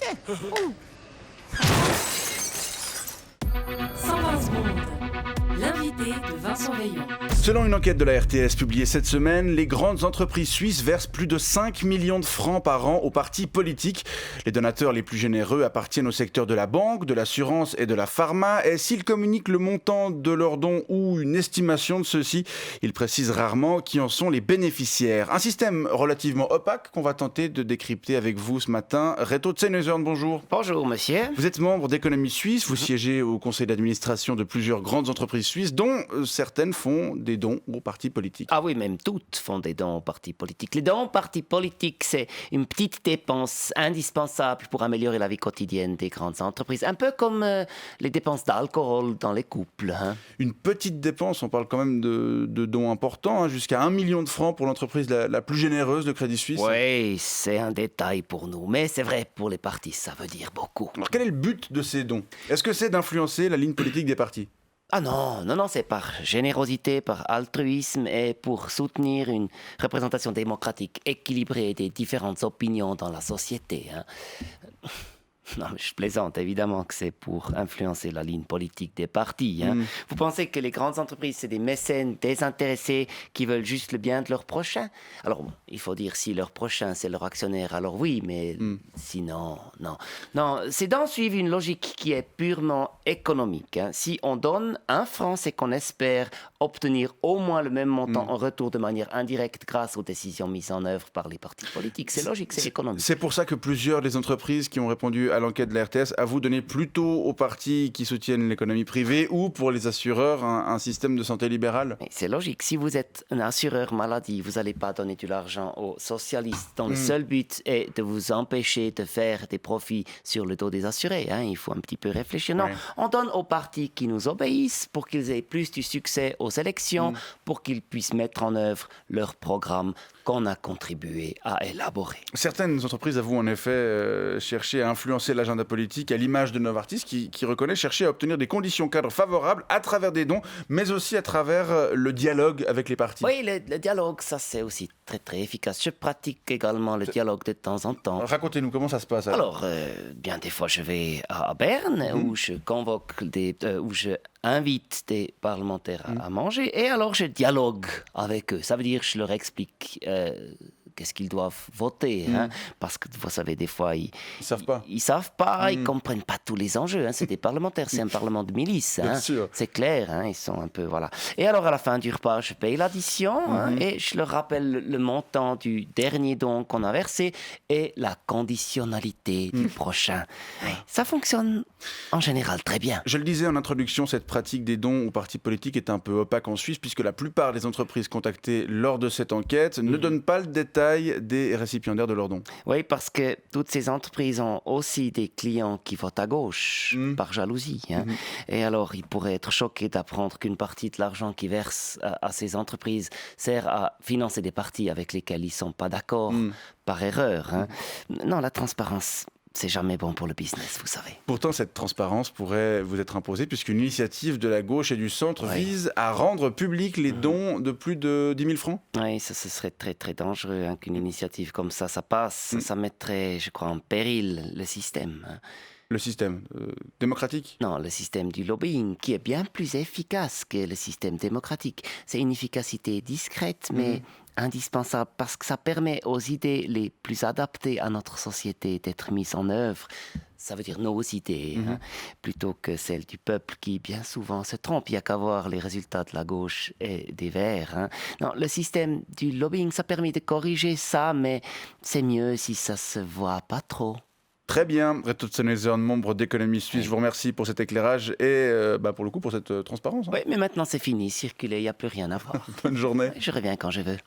Ouh. 120 secondes. L'invité de Vincent Veillon. Selon une enquête de la RTS publiée cette semaine, les grandes entreprises suisses versent plus de 5 millions de francs par an aux partis politiques. Les donateurs les plus généreux appartiennent au secteur de la banque, de l'assurance et de la pharma. Et s'ils communiquent le montant de leurs dons ou une estimation de ceux-ci, ils précisent rarement qui en sont les bénéficiaires. Un système relativement opaque qu'on va tenter de décrypter avec vous ce matin. Reto Tsenezorn, bonjour. Bonjour monsieur. Vous êtes membre d'Économie Suisse, vous siégez au conseil d'administration de plusieurs grandes entreprises suisses, dont certaines font des dons aux partis politiques. Ah oui, même toutes font des dons aux partis politiques. Les dons aux partis politiques, c'est une petite dépense indispensable pour améliorer la vie quotidienne des grandes entreprises. Un peu comme les dépenses d'alcool dans les couples. Hein. Une petite dépense, on parle quand même de dons importants, jusqu'à 1 million de francs pour l'entreprise la plus généreuse de Crédit Suisse. Oui, c'est un détail pour nous, mais c'est vrai, pour les partis, ça veut dire beaucoup. Alors quel est le but de ces dons ? Est-ce que c'est d'influencer la ligne politique des partis ? Ah non, c'est par générosité, par altruisme et pour soutenir une représentation démocratique équilibrée des différentes opinions dans la société. Hein. Non, mais je plaisante, évidemment que c'est pour influencer la ligne politique des partis. Hein. Vous pensez que les grandes entreprises, c'est des mécènes désintéressés qui veulent juste le bien de leur prochain ? Alors, il faut dire si leur prochain, c'est leur actionnaire, alors oui, mais sinon, non. Non, ces dons suivent une logique qui est purement économique. Hein. Si on donne 1 franc, c'est qu'on espère obtenir au moins le même montant en retour de manière indirecte grâce aux décisions mises en œuvre par les partis politiques. C'est logique, c'est économique. C'est pour ça que plusieurs des entreprises qui ont répondu à l'enquête de la RTS avouent donner plutôt aux partis qui soutiennent l'économie privée ou pour les assureurs un système de santé libérale. Mais c'est logique. Si vous êtes un assureur maladie, vous n'allez pas donner de l'argent aux socialistes dont le seul but est de vous empêcher de faire des profits sur le dos des assurés. Hein. Il faut un petit peu réfléchir. Non, on donne aux partis qui nous obéissent pour qu'ils aient plus du succès aux élections, pour qu'ils puissent mettre en œuvre leur programme qu'on a contribué à élaborer. Certaines entreprises avouent en effet chercher à influencer l'agenda politique à l'image de Novartis qui reconnaît chercher à obtenir des conditions cadres favorables à travers des dons, mais aussi à travers le dialogue avec les partis. Oui, le dialogue, ça c'est aussi très très efficace. Je pratique également le dialogue de temps en temps. Racontez-nous comment ça se passe alors. Bien des fois je vais à Berne où je convoque où je invite des parlementaires à manger et alors je dialogue avec eux. Ça veut dire que je leur explique qu'est-ce qu'ils doivent voter. Hein, parce que vous savez, des fois, ils savent pas. Ils savent pas, ils comprennent pas tous les enjeux. Hein, c'est des parlementaires, c'est un parlement de milice. Hein, c'est clair, hein, ils sont un peu... Voilà. Et alors, à la fin du repas, je paye l'addition et je leur rappelle le montant du dernier don qu'on a versé et la conditionnalité du prochain. Ça fonctionne en général très bien. Je le disais en introduction, cette pratique des dons aux partis politiques est un peu opaque en Suisse puisque la plupart des entreprises contactées lors de cette enquête ne donnent pas le détail des récipiendaires de leurs dons. Oui, parce que toutes ces entreprises ont aussi des clients qui votent à gauche, par jalousie. Hein. Et alors, ils pourraient être choqués d'apprendre qu'une partie de l'argent qu'ils versent à ces entreprises sert à financer des partis avec lesquels ils ne sont pas d'accord, par erreur. Hein. Non, la transparence... c'est jamais bon pour le business, vous savez. Pourtant, cette transparence pourrait vous être imposée puisqu'une initiative de la gauche et du centre vise à rendre publics les dons de plus de 10 000 francs. Oui, ça ce serait très très dangereux hein, qu'une initiative comme ça passe. Ça mettrait, je crois, en péril le système. Hein. Le système démocratique ? Non, le système du lobbying, qui est bien plus efficace que le système démocratique. C'est une efficacité discrète, mais indispensable, parce que ça permet aux idées les plus adaptées à notre société d'être mises en œuvre. Ça veut dire nos idées, hein, plutôt que celles du peuple qui, bien souvent, se trompe. Il n'y a qu'à voir les résultats de la gauche et des Verts. Hein. Non, le système du lobbying, ça permet de corriger ça, mais c'est mieux si ça ne se voit pas trop. Très bien, Reto Tsenezorn, membre d'Économie Suisse, je vous remercie pour cet éclairage et pour le coup pour cette transparence. Hein. Oui, mais maintenant c'est fini, circuler, il n'y a plus rien à voir. Bonne journée. Je reviens quand je veux.